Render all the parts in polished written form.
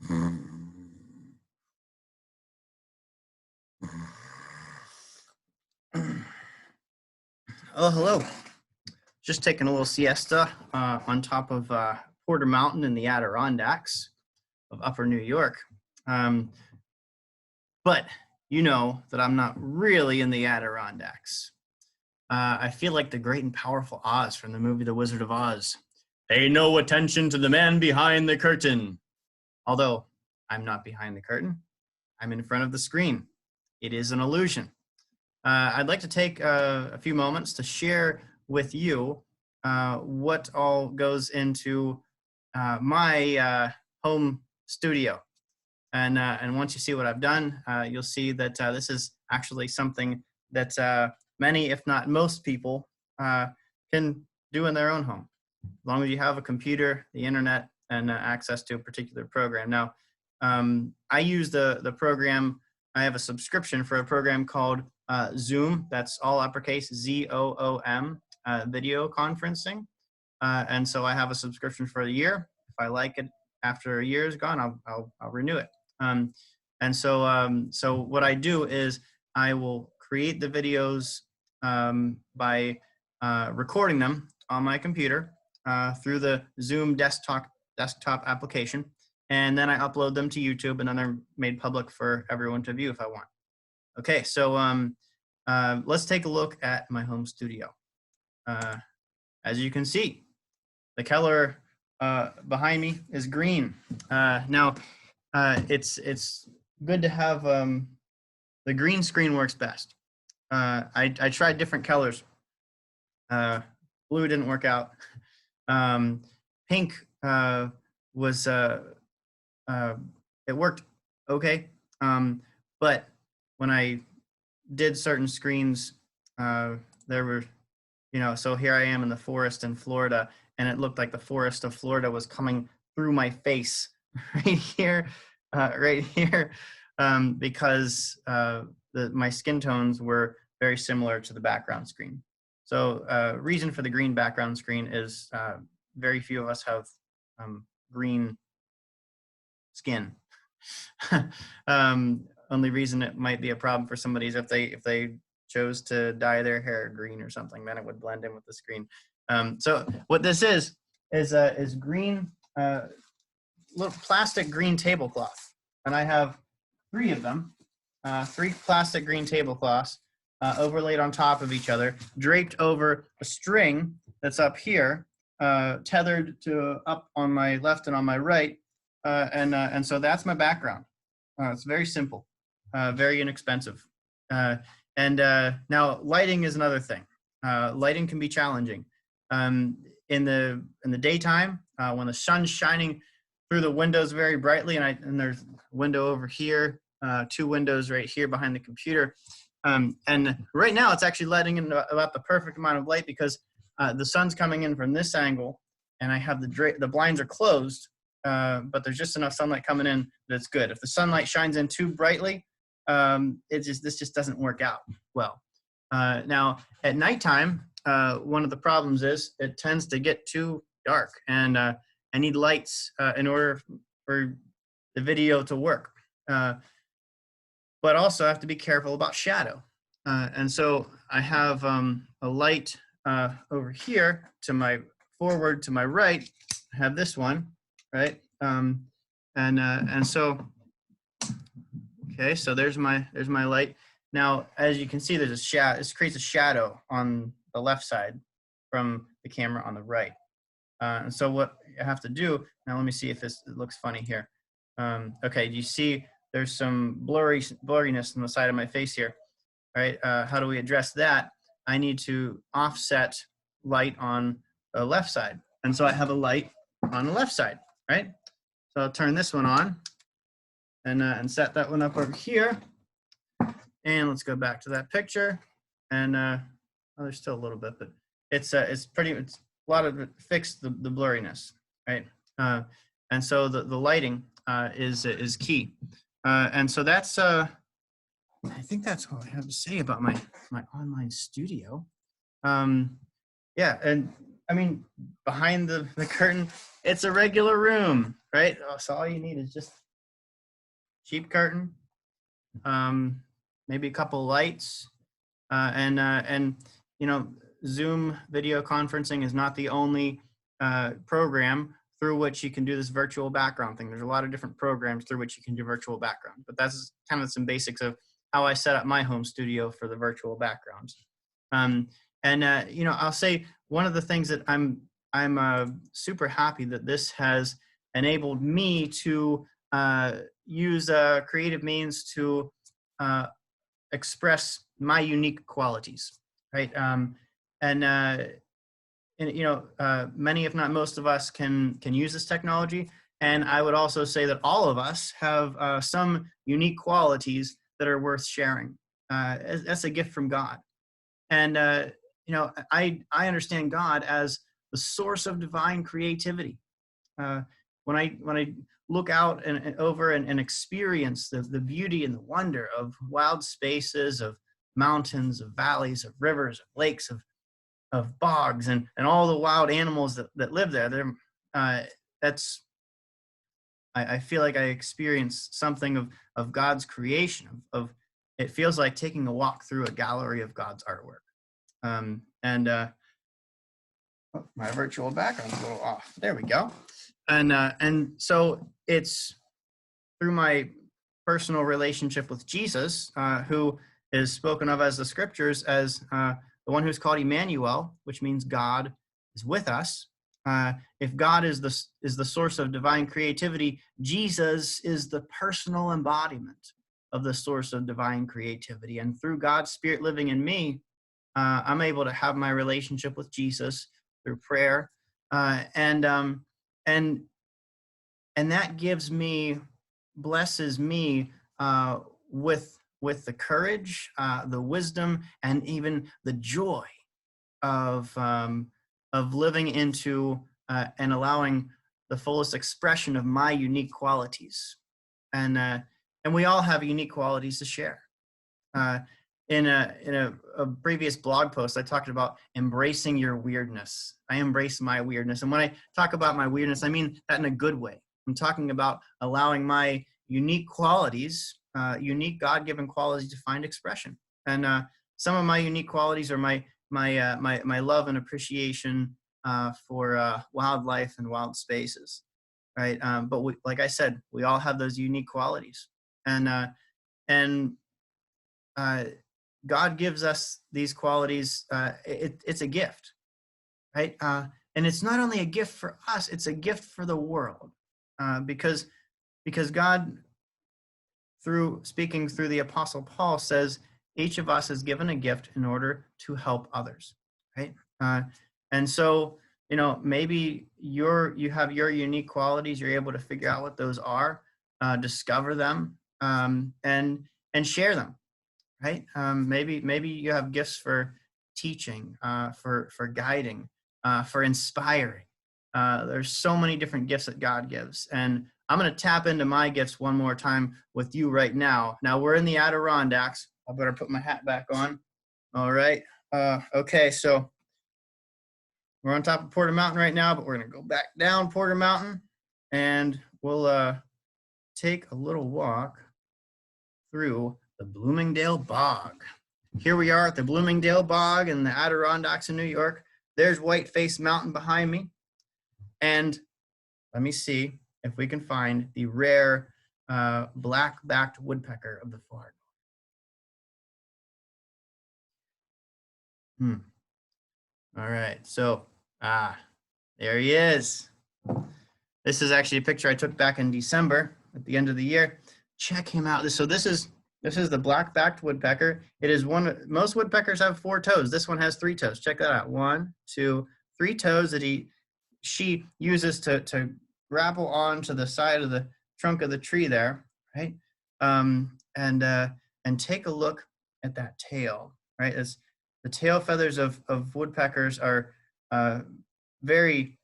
Oh, hello. Just taking a little siesta on top of Porter Mountain in the Adirondacks of Upper New York. But you know that I'm not really in the Adirondacks. I feel like the great and powerful Oz from the movie The Wizard of Oz. Pay no attention to the man behind the curtain. Although I'm not behind the curtain, I'm in front of the screen. It is an illusion. I'd like to take a few moments to share with you what all goes into my home studio. And once you see what I've done, you'll see that this is actually something that many, if not most people, can do in their own home, as long as you have a computer, the internet, and access to a particular program. Now, I use the program. I have a subscription for a program called Zoom. That's all uppercase ZOOM, video conferencing. And so I have a subscription for a year. If I like it after a year is gone, I'll renew it. And so what I do is I will create the videos by recording them on my computer through the Zoom desktop application. And then I upload them to YouTube, and then they're made public for everyone to view if I want. Okay, so let's take a look at my home studio. As you can see, the color behind me is green. Now, it's good to have the green screen works best. I tried different colors. Blue didn't work out. Pink was it worked okay, but when I did certain screens, there were, so here I am in the forest in Florida, and it looked like the forest of Florida was coming through my face right here, because my skin tones were very similar to the background screen. So reason for the green background screen is very few of us have green skin. Only reason it might be a problem for somebody is if they chose to dye their hair green or something, then it would blend in with the screen. So what this is green, little plastic green tablecloth, and I have 3 of them, 3 plastic green tablecloths overlaid on top of each other, draped over a string that's up here, tethered to up on my left and on my right, and so that's my background. It's very simple, very inexpensive. And now lighting is another thing. Lighting can be challenging. In the daytime, when the sun's shining through the windows very brightly, and there's a window over here, 2 windows right here behind the computer. And right now it's actually letting in about the perfect amount of light because the sun's coming in from this angle, and I have the blinds are closed, but there's just enough sunlight coming in that it's good. If the sunlight shines in too brightly, this just doesn't work out well. Now at nighttime, one of the problems is it tends to get too dark, and I need lights in order for the video to work. But also I have to be careful about shadow. And so I have a light over here to my forward, to my right. I have this one, right? And so, okay, so there's my light. Now, as you can see, there's a shadow. This creates a shadow on the left side from the camera on the right. And so what I have to do, now let me see if it looks funny here. Okay, do you see there's some blurriness on the side of my face here, right? How do we address that? I need to offset light on the left side. And so I have a light on the left side, right? So I'll turn this one on and set that one up over here. And let's go back to that picture. And oh, there's still a little bit, but it's a lot of it fixed the blurriness, right? And so the lighting is key. And so that's I think that's all I have to say about my online studio. Yeah, and I mean, behind the curtain, it's a regular room, right? So all you need is just sheep curtain, maybe a couple lights, and you know, Zoom video conferencing is not the only program through which you can do this virtual background thing. There's a lot of different programs through which you can do virtual background, but that's kind of some basics of how I set up my home studio for the virtual backgrounds. And you know, I'll say one of the things that I'm super happy that this has enabled me to use creative means to express my unique qualities, right? And you know, many, if not most of us, can use this technology. And I would also say that all of us have some unique qualities that are worth sharing. That's a gift from God. And you know, I understand God as the source of divine creativity. Uh, when I look out and over and experience the beauty and the wonder of wild spaces, of mountains, of valleys, of rivers, of lakes, of bogs, and all the wild animals that live there, that's I feel like I experience something of God's creation. Of it feels like taking a walk through a gallery of God's artwork. And oh, my virtual background's a little off. There we go. And so it's through my personal relationship with Jesus, who is spoken of as the scriptures as the one who's called Emmanuel, which means God is with us. If God is the source of divine creativity, Jesus is the personal embodiment of the source of divine creativity. And through God's Spirit living in me, I'm able to have my relationship with Jesus through prayer, and that blesses me with the courage, the wisdom, and even the joy of living into and allowing the fullest expression of my unique qualities. And we all have unique qualities to share. In a previous blog post, I talked about embracing your weirdness. I embrace my weirdness. And when I talk about my weirdness, I mean that in a good way. I'm talking about allowing my unique qualities, unique God-given qualities, to find expression. And some of my unique qualities are my love and appreciation for wildlife and wild spaces, right? But like I said, we all have those unique qualities, and God gives us these qualities. It's a gift, right? And it's not only a gift for us; it's a gift for the world, because God, through speaking through the Apostle Paul, says each of us is given a gift in order to help others, right? And so, you know, maybe you have your unique qualities. You're able to figure out what those are, discover them, and share them, right? Maybe you have gifts for teaching, for guiding, for inspiring. There's so many different gifts that God gives, and I'm going to tap into my gifts one more time with you right now. Now we're in the Adirondacks. I better put my hat back on. All right. Okay, so we're on top of Porter Mountain right now, but we're going to go back down Porter Mountain, and we'll take a little walk through the Bloomingdale Bog. Here we are at the Bloomingdale Bog in the Adirondacks in New York. There's Whiteface Mountain behind me. And let me see if we can find the rare black-backed woodpecker of the far north. All right, so there he is. This is actually a picture I took back in December at the end of the year. Check him out. So this is the black-backed woodpecker. It is most woodpeckers have 4 toes. This one has 3 toes. Check that out. 1, 2, 3 toes that she uses to grapple onto the side of the trunk of the tree there, right? And take a look at that tail, right? As the tail feathers of woodpeckers are very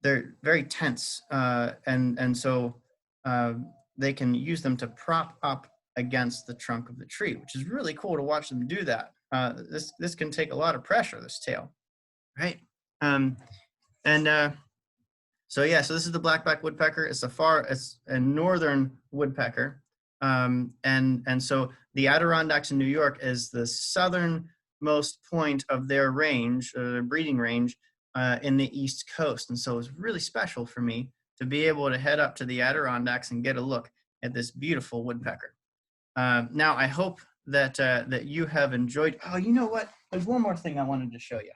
they're very tense, and so they can use them to prop up against the trunk of the tree, which is really cool to watch them do that. This can take a lot of pressure, this tail, right? And So yeah, so this is the black-backed woodpecker. It's a northern woodpecker, and so the Adirondacks in New York is the southernmost point of their range, their breeding range, in the East Coast. And so it's really special for me to be able to head up to the Adirondacks and get a look at this beautiful woodpecker. Now I hope that you have enjoyed. Oh, you know what? There's one more thing I wanted to show you.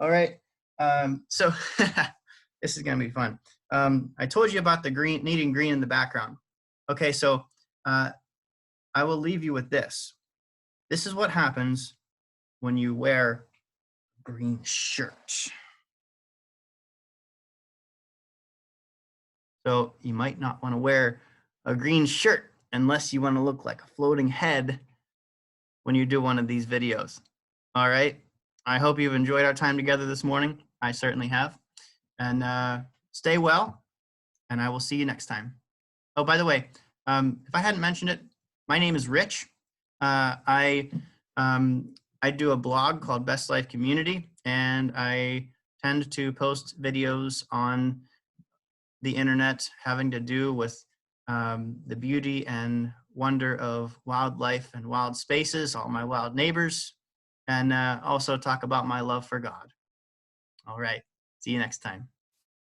All right. So this is gonna be fun. I told you about the green, needing green in the background. Okay, so I will leave you with this. This is what happens when you wear a green shirt. So you might not want to wear a green shirt unless you want to look like a floating head when you do one of these videos. All right. I hope you've enjoyed our time together this morning. I certainly have. And stay well, and I will see you next time. Oh, by the way, if I hadn't mentioned it, my name is Rich. I do a blog called Best Life Community, and I tend to post videos on the internet having to do with the beauty and wonder of wildlife and wild spaces, all my wild neighbors, and also talk about my love for God. All right. See you next time.